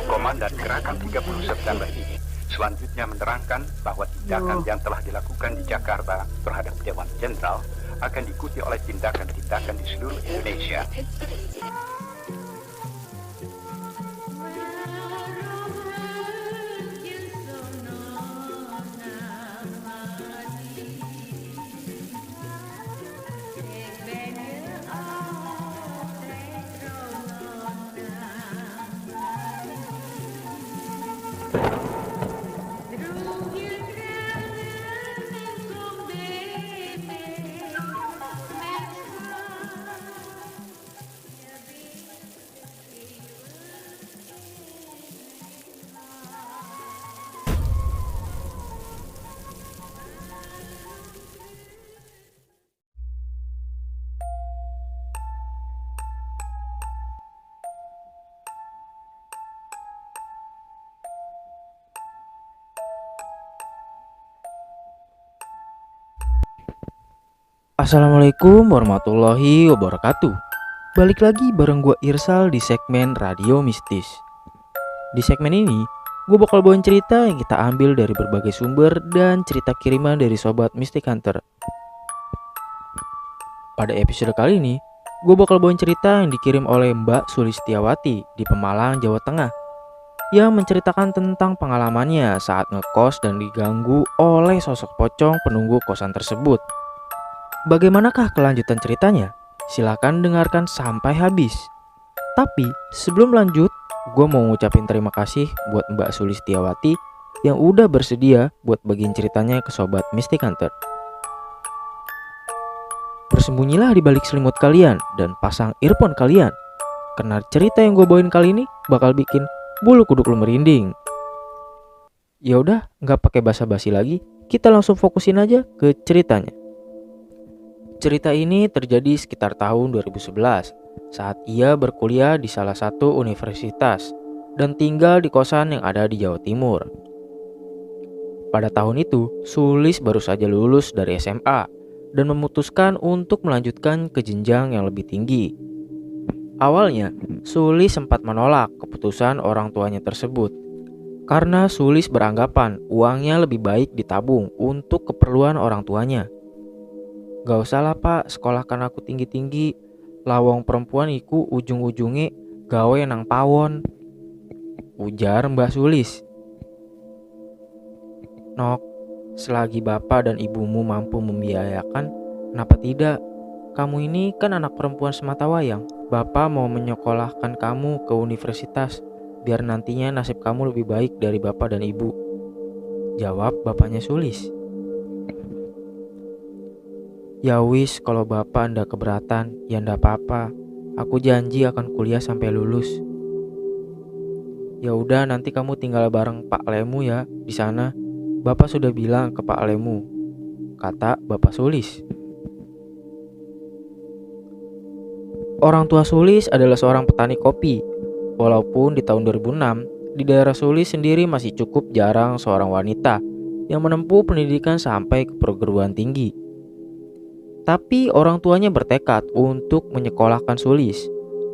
Komandan Gerakan 30 September ini selanjutnya menerangkan bahwa tindakan yang telah dilakukan di Jakarta terhadap Dewan Jenderal akan diikuti oleh tindakan-tindakan di seluruh Indonesia. Assalamualaikum warahmatullahi wabarakatuh. Balik lagi bareng gue Irsal di segmen Radio Mistis. Di segmen ini, gue bakal bawain cerita yang kita ambil dari berbagai sumber dan cerita kiriman dari Sobat Mystic Hunter. Pada episode kali ini, gue bakal bawain cerita yang dikirim oleh Mbak Sulistiawati di Pemalang, Jawa Tengah, yang menceritakan tentang pengalamannya saat ngekos dan diganggu oleh sosok pocong penunggu kosan tersebut. Bagaimanakah kelanjutan ceritanya? Silahkan dengarkan sampai habis. Tapi sebelum lanjut, gue mau ngucapin terima kasih buat Mbak Sulistiawati yang udah bersedia buat bagiin ceritanya ke Sobat Mystic Hunter. Bersembunyilah di balik selimut kalian dan pasang earphone kalian, karena cerita yang gue bawain kali ini bakal bikin bulu kuduk lu merinding. Ya udah, nggak pakai basa-basi lagi, kita langsung fokusin aja ke ceritanya. Cerita ini terjadi sekitar tahun 2011 saat ia berkuliah di salah satu universitas dan tinggal di kosan yang ada di Jawa Timur. Pada tahun itu, Sulis baru saja lulus dari SMA dan memutuskan untuk melanjutkan ke jenjang yang lebih tinggi. Awalnya, Sulis sempat menolak keputusan orang tuanya tersebut karena Sulis beranggapan uangnya lebih baik ditabung untuk keperluan orang tuanya. Gak usah lah pak, sekolahkan aku tinggi-tinggi. Lawang perempuan iku ujung-ujungnya gawe nang pawon, ujar Mbak Sulis. Nok, selagi bapak dan ibumu mampu membiayakan, kenapa tidak? Kamu ini kan anak perempuan sematawayang. Bapak mau menyekolahkan kamu ke universitas, biar nantinya nasib kamu lebih baik dari bapak dan ibu, jawab bapaknya Sulis. Ya wis, kalau bapak ndak keberatan, ya ndak apa-apa. Aku janji akan kuliah sampai lulus. Ya udah, nanti kamu tinggal bareng Pak Lemu ya di sana. Bapak sudah bilang ke Pak Lemu, kata Bapak Sulis. Orang tua Sulis adalah seorang petani kopi. Walaupun di tahun 2006, di daerah Sulis sendiri masih cukup jarang seorang wanita yang menempuh pendidikan sampai ke perguruan tinggi. Tapi orang tuanya bertekad untuk menyekolahkan Sulis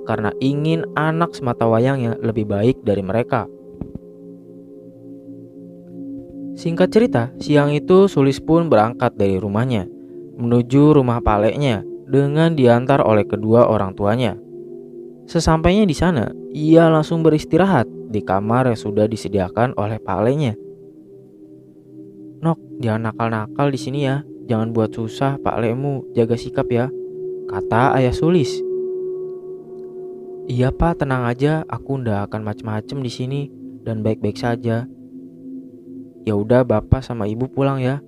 karena ingin anak sematawayangnya lebih baik dari mereka. Singkat cerita, siang itu Sulis pun berangkat dari rumahnya menuju rumah paleknya dengan diantar oleh kedua orang tuanya. Sesampainya di sana, ia langsung beristirahat di kamar yang sudah disediakan oleh paleknya. Nok, jangan nakal-nakal di sini ya. Jangan buat susah Pak Lemu, jaga sikap ya, kata ayah Sulis. Iya pak, tenang aja, aku ndak akan macem-macem di sini dan baik-baik saja. Ya udah, bapak sama ibu pulang ya.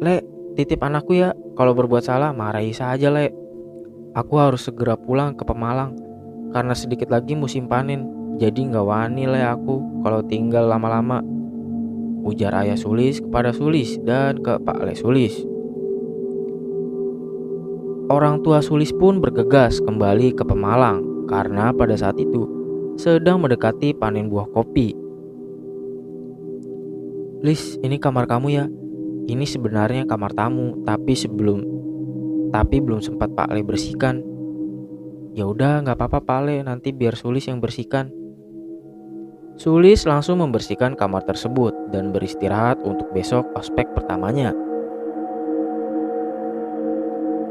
Lek, titip anakku ya, kalau berbuat salah marahi saja Lek. Aku harus segera pulang ke Pemalang karena sedikit lagi musim panen, jadi nggak wani Lek aku kalau tinggal lama-lama, ujar ayah Sulis kepada Sulis dan ke Pak Le Sulis. Orang tua Sulis pun bergegas kembali ke Pemalang karena pada saat itu sedang mendekati panen buah kopi. Lis, ini kamar kamu ya. Ini sebenarnya kamar tamu, tapi belum sempat Pak Le bersihkan. Ya udah, nggak apa-apa Pak Le, nanti biar Sulis yang bersihkan. Sulis langsung membersihkan kamar tersebut dan beristirahat untuk besok ospek pertamanya.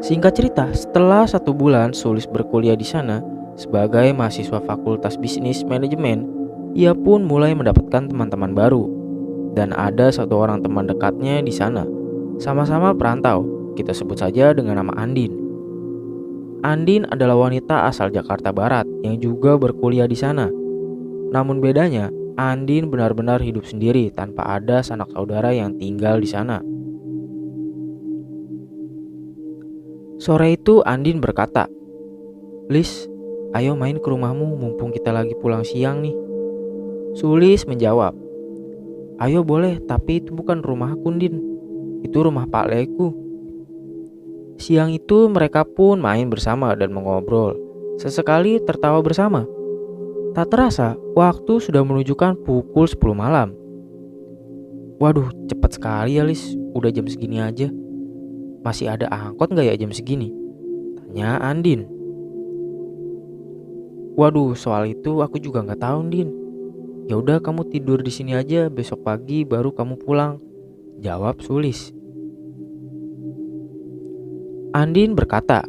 Singkat cerita, setelah 1 bulan Sulis berkuliah di sana sebagai mahasiswa Fakultas Bisnis Manajemen, ia pun mulai mendapatkan teman-teman baru. Dan ada 1 orang teman dekatnya di sana, sama-sama perantau. Kita sebut saja dengan nama Andin. Andin adalah wanita asal Jakarta Barat yang juga berkuliah di sana. Namun bedanya, Andin benar-benar hidup sendiri tanpa ada sanak saudara yang tinggal di sana. Sore itu Andin berkata, "Lis, ayo main ke rumahmu mumpung kita lagi pulang siang nih." Sulis menjawab, "Ayo boleh, tapi itu bukan rumahku, Din. Itu rumah Pak Leku." Siang itu mereka pun main bersama dan mengobrol. Sesekali tertawa bersama. Tak terasa, waktu sudah menunjukkan pukul 10 malam. "Waduh, cepat sekali ya, Lis. Udah jam segini aja. Masih ada angkot gak ya jam segini?" tanya Andin. "Waduh, soal itu aku juga gak tahu, Din. Ya udah kamu tidur di sini aja, besok pagi baru kamu pulang," jawab Sulis. Andin berkata,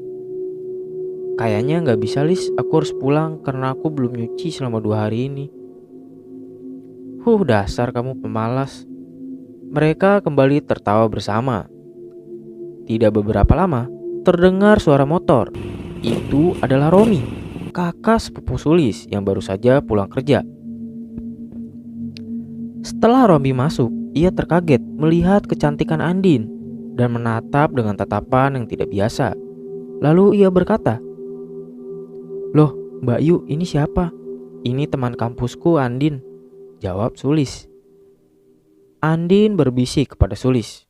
"Kayaknya gak bisa, Lis. Aku harus pulang karena aku belum nyuci selama 2 hari ini." Dasar kamu pemalas." Mereka kembali tertawa bersama. Tidak beberapa lama, terdengar suara motor. Itu adalah Romi, kakak sepupu Sulis yang baru saja pulang kerja. Setelah Romi masuk, ia terkaget melihat kecantikan Andin dan menatap dengan tatapan yang tidak biasa. Lalu ia berkata, "Loh, Mbak Yu, ini siapa?" "Ini teman kampusku, Andin," jawab Sulis. Andin berbisik kepada Sulis,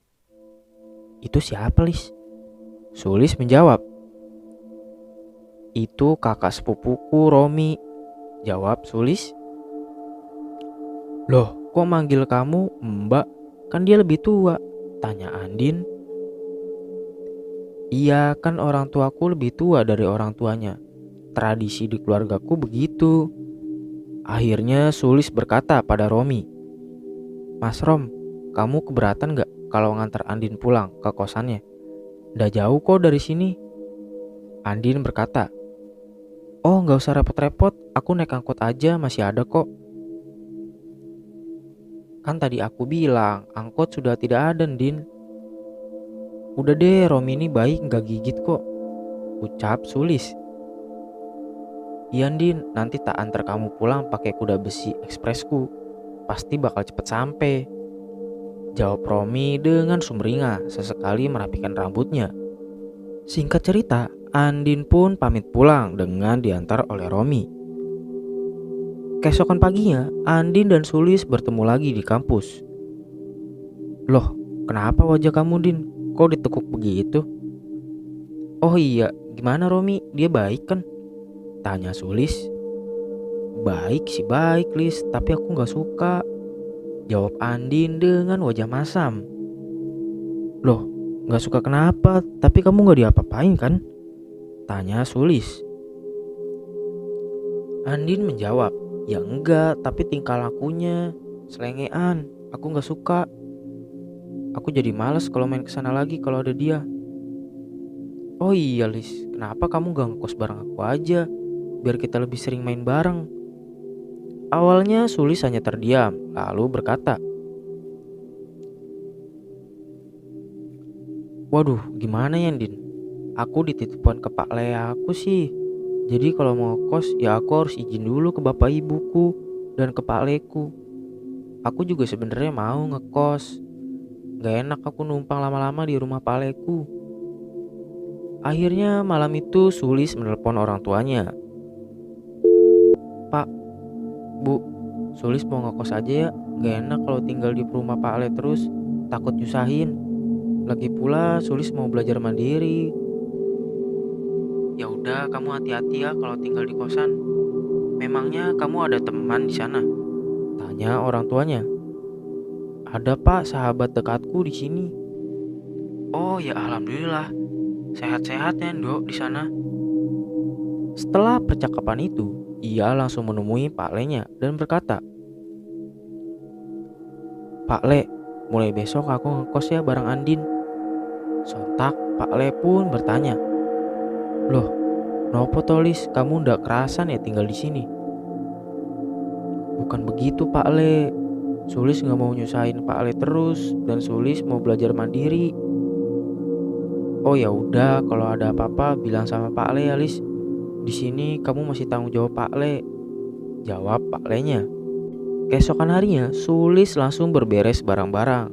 "Itu siapa, Lis?" Sulis menjawab, "Itu kakak sepupuku, Romi," jawab Sulis. "Loh, kok manggil kamu Mbak? Kan dia lebih tua," tanya Andin. "Iya, kan orang tuaku lebih tua dari orang tuanya. Tradisi di keluargaku begitu." Akhirnya Sulis berkata pada Romi, "Mas Rom, kamu keberatan gak kalau ngantar Andin pulang ke kosannya? Udah jauh kok dari sini." Andin berkata, "Oh, gak usah repot-repot, aku naik angkot aja, masih ada kok." "Kan tadi aku bilang angkot sudah tidak ada, Din." "Udah deh, Romi ini baik, gak gigit kok," ucap Sulis. "Iya, Din, nanti tak antar kamu pulang pakai kuda besi ekspresku. Pasti bakal cepet sampai," jawab Romi dengan sumringah sesekali merapikan rambutnya. Singkat cerita, Andin pun pamit pulang dengan diantar oleh Romi. Keesokan paginya, Andin dan Sulis bertemu lagi di kampus. "Loh, kenapa wajah kamu, Din? Kok ditekuk begitu?" "Oh iya, gimana Romi? Dia baik kan?" tanya Sulis. "Baik sih baik, Lis, tapi aku gak suka," jawab Andin dengan wajah masam. "Loh, gak suka kenapa? Tapi kamu gak diapa-apain kan?" tanya Sulis. Andin menjawab, "Ya enggak, tapi tingkah lakunya selengean. Aku gak suka. Aku jadi males kalau main kesana lagi kalau ada dia." "Oh iya, Lis, kenapa kamu gak ngekos bareng aku aja? Biar kita lebih sering main bareng." Awalnya Sulis hanya terdiam, lalu berkata, "Waduh, gimana ya, Din? Aku dititipkan ke Pak Lea aku sih. Jadi kalau mau kos ya aku harus izin dulu ke bapak ibuku dan ke Pak Leku. Aku juga sebenarnya mau ngekos. Gak enak aku numpang lama-lama di rumah Pak Leku." Akhirnya malam itu Sulis menelpon orang tuanya. "Pak, Bu, Sulis mau ngekos aja ya. Gak enak kalau tinggal di rumah Pak Ale terus. Takut nyusahin. Lagi pula Sulis mau belajar mandiri." "Ya udah, kamu hati-hati ya kalau tinggal di kosan. Memangnya kamu ada teman di sana?" tanya orang tuanya. "Ada, Pak, sahabat dekatku di sini." "Oh ya, alhamdulillah. Sehat-sehat ya, Ndok, di sana." Setelah percakapan itu, ia langsung menemui Pak Lenya dan berkata, Pak Le, mulai besok aku ngekos ya bareng Andin. Sontak Pak Le pun bertanya, loh, nopo tolis kamu ndak kerasan ya tinggal di sini? Bukan begitu Pak Le, Sulis nggak mau nyusahin Pak Le terus dan Sulis mau belajar mandiri. Oh ya udah, kalau ada apa-apa bilang sama Pak Le ya Lis. Di sini kamu masih tanggung jawab Pak Le, jawab Pak Le-nya. Keesokan harinya, Sulis langsung berberes barang-barang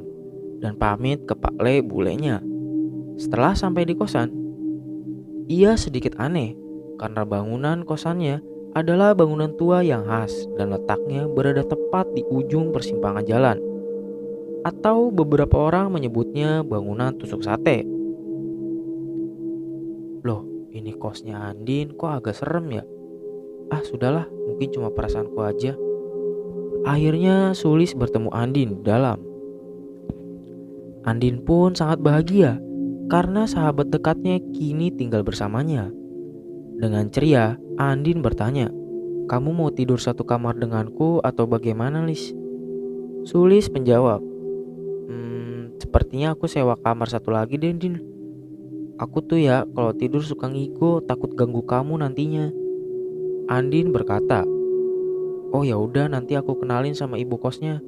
dan pamit ke Pak Le bulenya. Setelah sampai di kosan, ia sedikit aneh karena bangunan kosannya adalah bangunan tua yang khas dan letaknya berada tepat di ujung persimpangan jalan. Atau beberapa orang menyebutnya bangunan tusuk sate. Loh, ini kosnya Andin kok agak serem ya? Ah sudahlah, mungkin cuma perasaanku aja. Akhirnya Sulis bertemu Andin di dalam. Andin pun sangat bahagia karena sahabat dekatnya kini tinggal bersamanya. Dengan ceria, Andin bertanya, kamu mau tidur satu kamar denganku atau bagaimana Lis? Sulis menjawab, sepertinya aku sewa kamar satu lagi deh Din. Aku tuh ya kalau tidur suka ngigo, takut ganggu kamu nantinya. Andin berkata, oh ya udah nanti aku kenalin sama ibu kosnya.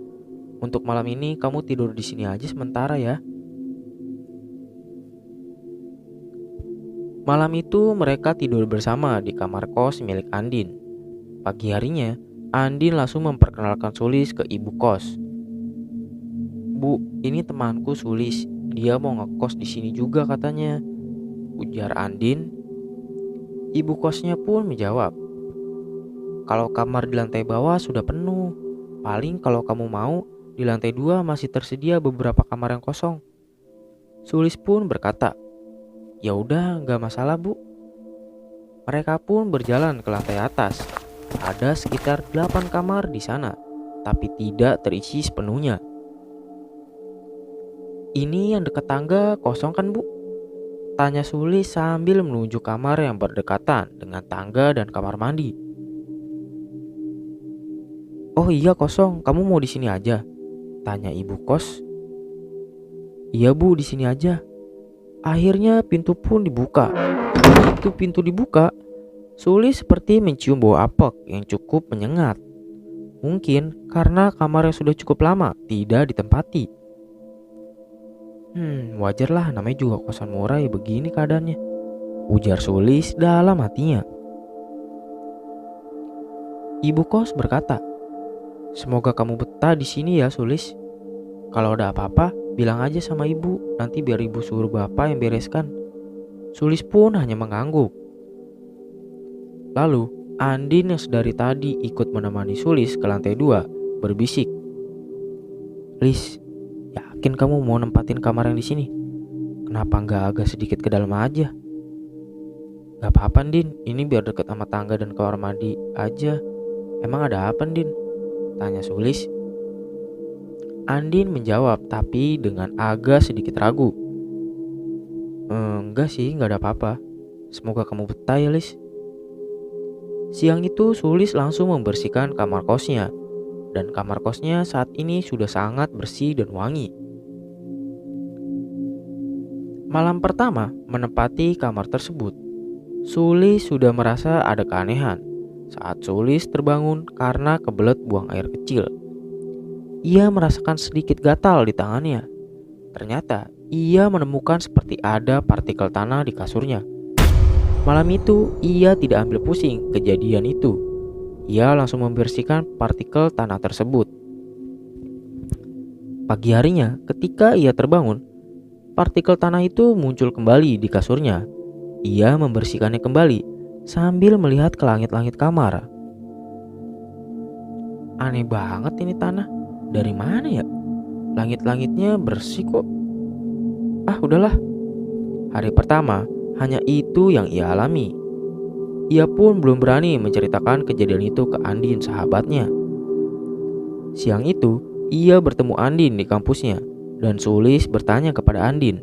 Untuk malam ini kamu tidur di sini aja sementara ya. Malam itu mereka tidur bersama di kamar kos milik Andin. Pagi harinya, Andin langsung memperkenalkan Sulis ke ibu kos. Bu, ini temanku Sulis. Dia mau ngekos di sini juga katanya, ujar Andin. Ibu kosnya pun menjawab, kalau kamar di lantai bawah sudah penuh. Paling kalau kamu mau, di lantai 2 masih tersedia beberapa kamar yang kosong. Sulis pun berkata, ya udah, nggak masalah bu. Mereka pun berjalan ke lantai atas. Ada sekitar 8 kamar di sana, tapi tidak terisi sepenuhnya. Ini yang dekat tangga kosong kan bu? Tanya Sulis sambil menuju kamar yang berdekatan dengan tangga dan kamar mandi. Oh iya kosong, kamu mau di sini aja? Tanya ibu kos. Iya bu, di sini aja. Akhirnya pintu pun dibuka. Begitu pintu dibuka, Sulis seperti mencium bau apek yang cukup menyengat. Mungkin karena kamar yang sudah cukup lama tidak ditempati. Wajar lah, namanya juga kosan murah ya begini keadaannya, ujar Sulis dalam hatinya. Ibu kos berkata, semoga kamu betah di sini ya Sulis. Kalau ada apa-apa bilang aja sama ibu, nanti biar ibu suruh bapak yang bereskan. Sulis pun hanya mengangguk. Lalu Andin yang sedari tadi ikut menemani Sulis ke lantai 2 berbisik, Lis, yakin kamu mau nempatin kamar yang di sini? Kenapa nggak agak sedikit ke dalam aja? Gak apa-apa Din, ini biar deket sama tangga dan kamar mandi aja. Emang ada apa Din? Tanya Sulis. Andin menjawab tapi dengan agak sedikit ragu. Enggak sih, nggak ada apa-apa. Semoga kamu betah ya Lis. Siang itu Sulis langsung membersihkan kamar kosnya. Dan kamar kosnya saat ini sudah sangat bersih dan wangi. Malam pertama menempati kamar tersebut, Sulis sudah merasa ada keanehan saat Sulis terbangun karena kebelet buang air kecil. Ia merasakan sedikit gatal di tangannya. Ternyata ia menemukan seperti ada partikel tanah di kasurnya. Malam itu ia tidak ambil pusing kejadian itu. Ia langsung membersihkan partikel tanah tersebut. Pagi harinya ketika ia terbangun, partikel tanah itu muncul kembali di kasurnya. Ia membersihkannya kembali sambil melihat ke langit-langit kamar. Aneh banget ini tanah. Dari mana ya? Langit-langitnya bersih kok. Ah udahlah. Hari pertama hanya itu yang ia alami. Ia pun belum berani menceritakan kejadian itu ke Andin sahabatnya. Siang itu ia bertemu Andin di kampusnya. Dan Sulis bertanya kepada Andin,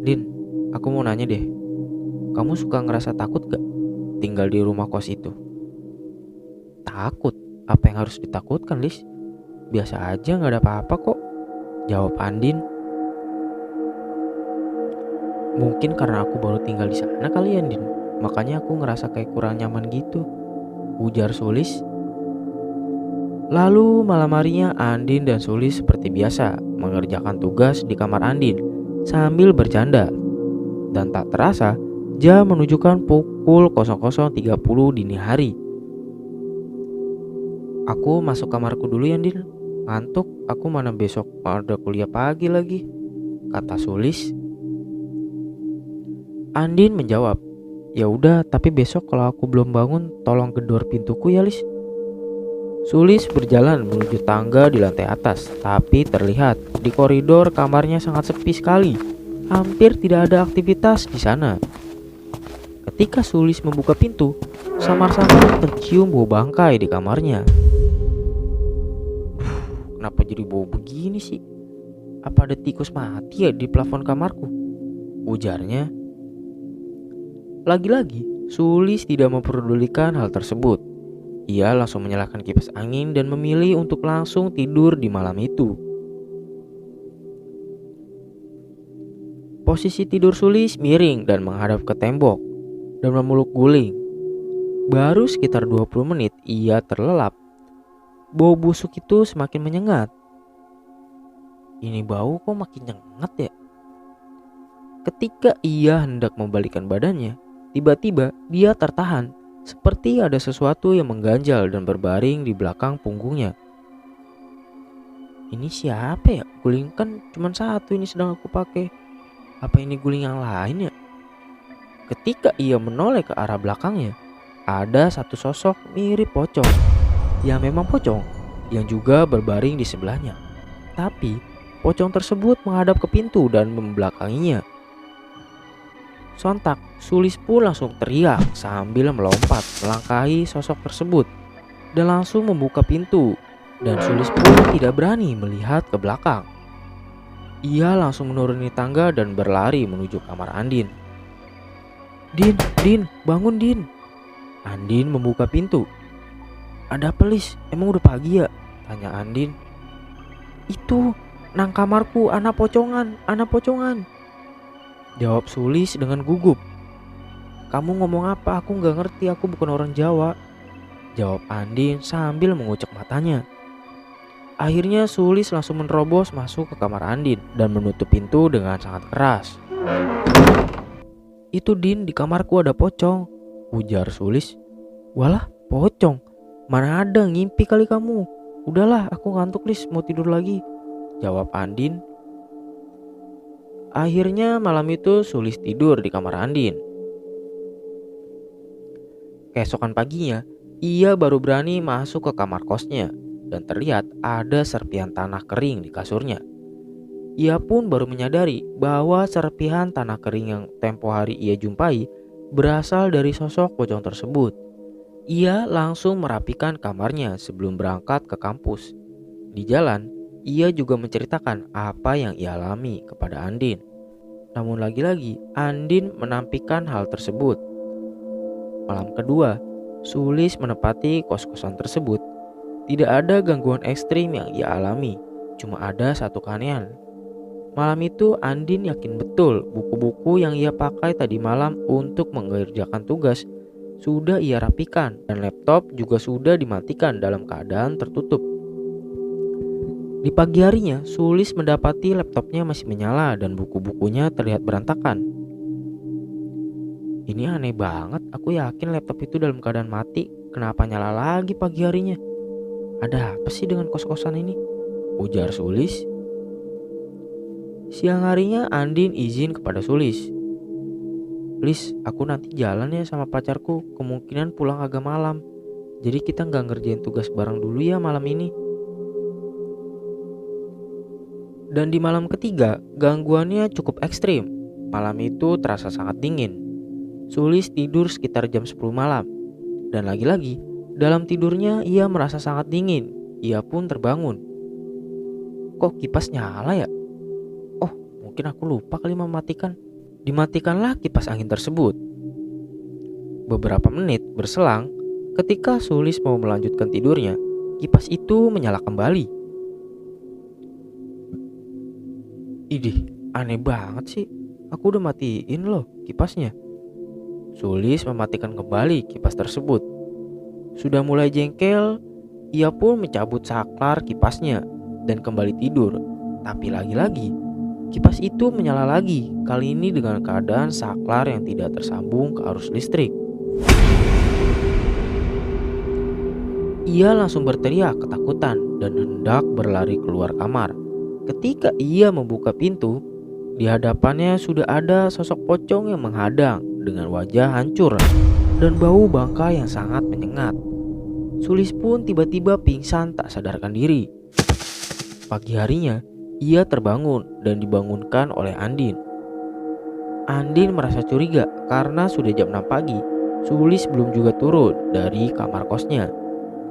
Din, aku mau nanya deh, kamu suka ngerasa takut gak tinggal di rumah kos itu? Takut? Apa yang harus ditakutkan Lis? biasa aja, nggak ada apa-apa kok, jawab Andin. Mungkin karena aku baru tinggal di sana kali ya, Din. Makanya aku ngerasa kayak kurang nyaman gitu, ujar Sulis. Lalu malam harinya Andin dan Sulis seperti biasa mengerjakan tugas di kamar Andin sambil bercanda. Dan tak terasa jam menunjukkan pukul 00.30 dini hari. Aku masuk kamarku dulu ya, Din. Ngantuk, aku mana besok ada kuliah pagi lagi, kata Sulis. Andin menjawab, ya udah, tapi besok kalau aku belum bangun tolong gedor pintuku ya, Lis. Sulis berjalan menuju tangga di lantai atas, tapi terlihat di koridor kamarnya sangat sepi sekali. Hampir tidak ada aktivitas di sana. Ketika Sulis membuka pintu, samar-samar tercium bau bangkai di kamarnya. Kenapa jadi bau begini sih? Apa ada tikus mati ya di plafon kamarku? Ujarnya. Lagi-lagi, Sulis tidak memperdulikan hal tersebut. Ia langsung menyalakan kipas angin dan memilih untuk langsung tidur di malam itu. Posisi tidur Sulis miring dan menghadap ke tembok dan memeluk guling. Baru sekitar 20 menit ia terlelap. Bau busuk itu semakin menyengat. Ini bau kok makin nyengat ya? Ketika ia hendak membalikkan badannya, tiba-tiba dia tertahan. Seperti ada sesuatu yang mengganjal dan berbaring di belakang punggungnya. Ini siapa ya? Guling kan cuma satu ini sedang aku pakai. Apa ini guling yang lain ya? Ketika ia menoleh ke arah belakangnya, ada satu sosok mirip pocong. Ya memang pocong, yang juga berbaring di sebelahnya. Tapi pocong tersebut menghadap ke pintu dan membelakanginya. Sontak, Sulis pun langsung teriak sambil melompat melangkahi sosok tersebut dan langsung membuka pintu. Dan Sulis pun tidak berani melihat ke belakang. Ia langsung menuruni tangga dan berlari menuju kamar Andin. Din, bangun Din. Andin membuka pintu. Ada apa, Lis? Emang udah pagi ya? Tanya Andin. Itu, nang kamarku anak pocongan. Jawab Sulis dengan gugup. Kamu ngomong apa? Aku gak ngerti, aku bukan orang Jawa. Jawab Andin sambil mengucek matanya. Akhirnya Sulis langsung menerobos masuk ke kamar Andin dan menutup pintu dengan sangat keras. Itu Din, di kamarku ada pocong, ujar Sulis. Walah, pocong? Mana ada, ngimpi kali kamu. Udahlah, aku ngantuk Lis, mau tidur lagi, jawab Andin. Akhirnya malam itu Sulis tidur di kamar Andin. Keesokan paginya, ia baru berani masuk ke kamar kosnya dan terlihat ada serpihan tanah kering di kasurnya. Ia pun baru menyadari bahwa serpihan tanah kering yang tempo hari ia jumpai berasal dari sosok pocong tersebut. Ia langsung merapikan kamarnya sebelum berangkat ke kampus. Di jalan, ia juga menceritakan apa yang ia alami kepada Andin. Namun lagi-lagi Andin menampilkan hal tersebut. Malam kedua, Sulis menempati kos-kosan tersebut. Tidak ada gangguan ekstrim yang ia alami, cuma ada satu keanehan. Malam itu Andin yakin betul buku-buku yang ia pakai tadi malam untuk mengerjakan tugas sudah ia rapikan dan laptop juga sudah dimatikan dalam keadaan tertutup. Di pagi harinya, Sulis mendapati laptopnya masih menyala dan buku-bukunya terlihat berantakan. Ini aneh banget, aku yakin laptop itu dalam keadaan mati. Kenapa nyala lagi pagi harinya? Ada apa sih dengan kos-kosan ini? Ujar Sulis. Siang harinya Andin izin kepada Sulis. Lis, aku nanti jalan ya sama pacarku, kemungkinan pulang agak malam. Jadi kita gak ngerjain tugas bareng dulu ya malam ini. Dan di malam ketiga, gangguannya cukup ekstrim. Malam itu terasa sangat dingin. Sulis tidur sekitar jam 10 malam. Dan lagi-lagi, dalam tidurnya ia merasa sangat dingin. Ia pun terbangun. Kok kipas nyala ya? Oh, mungkin aku lupa kali mematikan. Dimatikanlah kipas angin tersebut. Beberapa menit berselang, ketika Sulis mau melanjutkan tidurnya, kipas itu menyala kembali. Idih, aneh banget sih. Aku udah matiin loh kipasnya. Sulis mematikan kembali kipas tersebut. Sudah mulai jengkel, ia pun mencabut saklar kipasnya dan kembali tidur. Tapi lagi-lagi, kipas itu menyala lagi, kali ini dengan keadaan saklar yang tidak tersambung ke arus listrik. Ia langsung berteriak ketakutan dan hendak berlari keluar kamar. Ketika ia membuka pintu, di hadapannya sudah ada sosok pocong yang menghadang dengan wajah hancur dan bau bangka yang sangat menyengat. Sulis pun tiba-tiba pingsan tak sadarkan diri. Pagi harinya, ia terbangun dan dibangunkan oleh Andin. Andin merasa curiga karena sudah jam 6 pagi. Sulis belum juga turun dari kamar kosnya.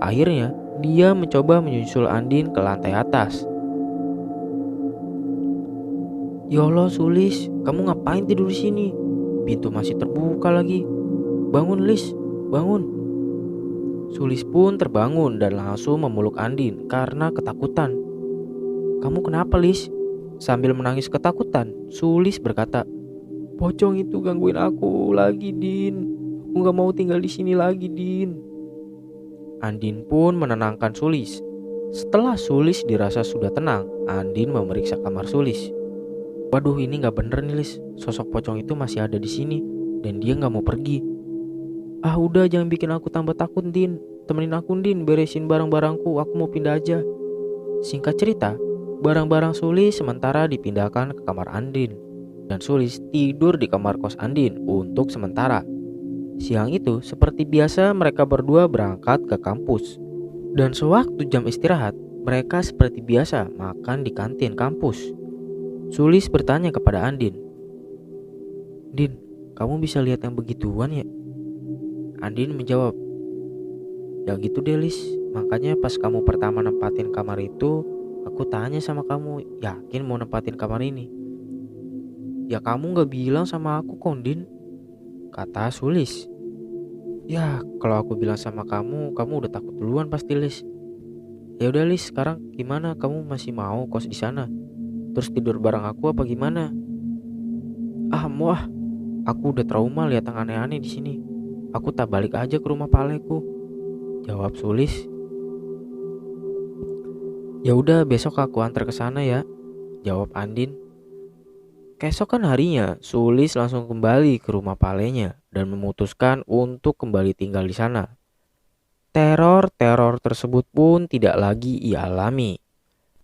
Akhirnya, dia mencoba menyusul Andin ke lantai atas. Ya Allah Sulis, kamu ngapain tidur di sini? Pintu masih terbuka lagi. Bangun Lis, bangun. Sulis pun terbangun dan langsung memeluk Andin karena ketakutan. Kamu kenapa Lis? Sambil menangis ketakutan, Sulis berkata, pocong itu gangguin aku lagi Din. Aku gak mau tinggal di sini lagi Din. Andin pun menenangkan Sulis. Setelah Sulis dirasa sudah tenang, Andin memeriksa kamar Sulis. Waduh, ini gak bener nih Lis. Sosok pocong itu masih ada di sini dan dia gak mau pergi. Ah udah, jangan bikin aku tambah takut Din. Temenin aku Din, beresin barang-barangku. Aku mau pindah aja. Singkat cerita, barang-barang Sulis sementara dipindahkan ke kamar Andin dan Sulis tidur di kamar kos Andin untuk sementara. Siang itu, seperti biasa mereka berdua berangkat ke kampus. Dan sewaktu jam istirahat, mereka seperti biasa makan di kantin kampus. Sulis bertanya kepada Andin, Din, kamu bisa lihat yang begituan ya? Andin menjawab, ya gitu deh Lis, makanya pas kamu pertama nempatin kamar itu, aku tanya sama kamu, yakin mau nempatin kamar ini? Ya kamu gak bilang sama aku kok Din, kata Sulis. Ya kalau aku bilang sama kamu udah takut duluan pasti Lis. Ya udah Lis, sekarang gimana, kamu masih mau kos di sana? Terus tidur bareng aku apa gimana? Ah muah, aku udah trauma lihat yang aneh-aneh di sini. Aku tak balik aja ke rumah paleku, jawab Sulis. Ya udah, besok aku antar ke sana ya, jawab Andin. Keesokan harinya, Sulis langsung kembali ke rumah palenya dan memutuskan untuk kembali tinggal di sana. Teror tersebut pun tidak lagi ia alami.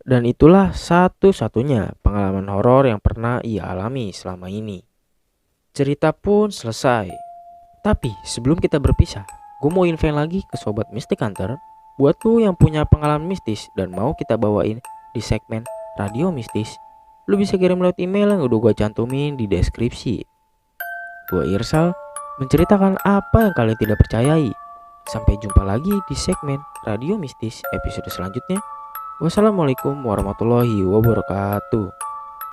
Dan itulah satu-satunya pengalaman horor yang pernah ia alami selama ini. Cerita pun selesai. Tapi sebelum kita berpisah, gue mau infoin lagi ke Sobat Mystic Hunter. Buat lu yang punya pengalaman mistis dan mau kita bawain di segmen Radio Mistis, lu bisa kirim lewat email yang udah gue cantumin di deskripsi. Gue Irsal, menceritakan apa yang kalian tidak percayai. Sampai jumpa lagi di segmen Radio Mistis episode selanjutnya. Wassalamualaikum warahmatullahi wabarakatuh.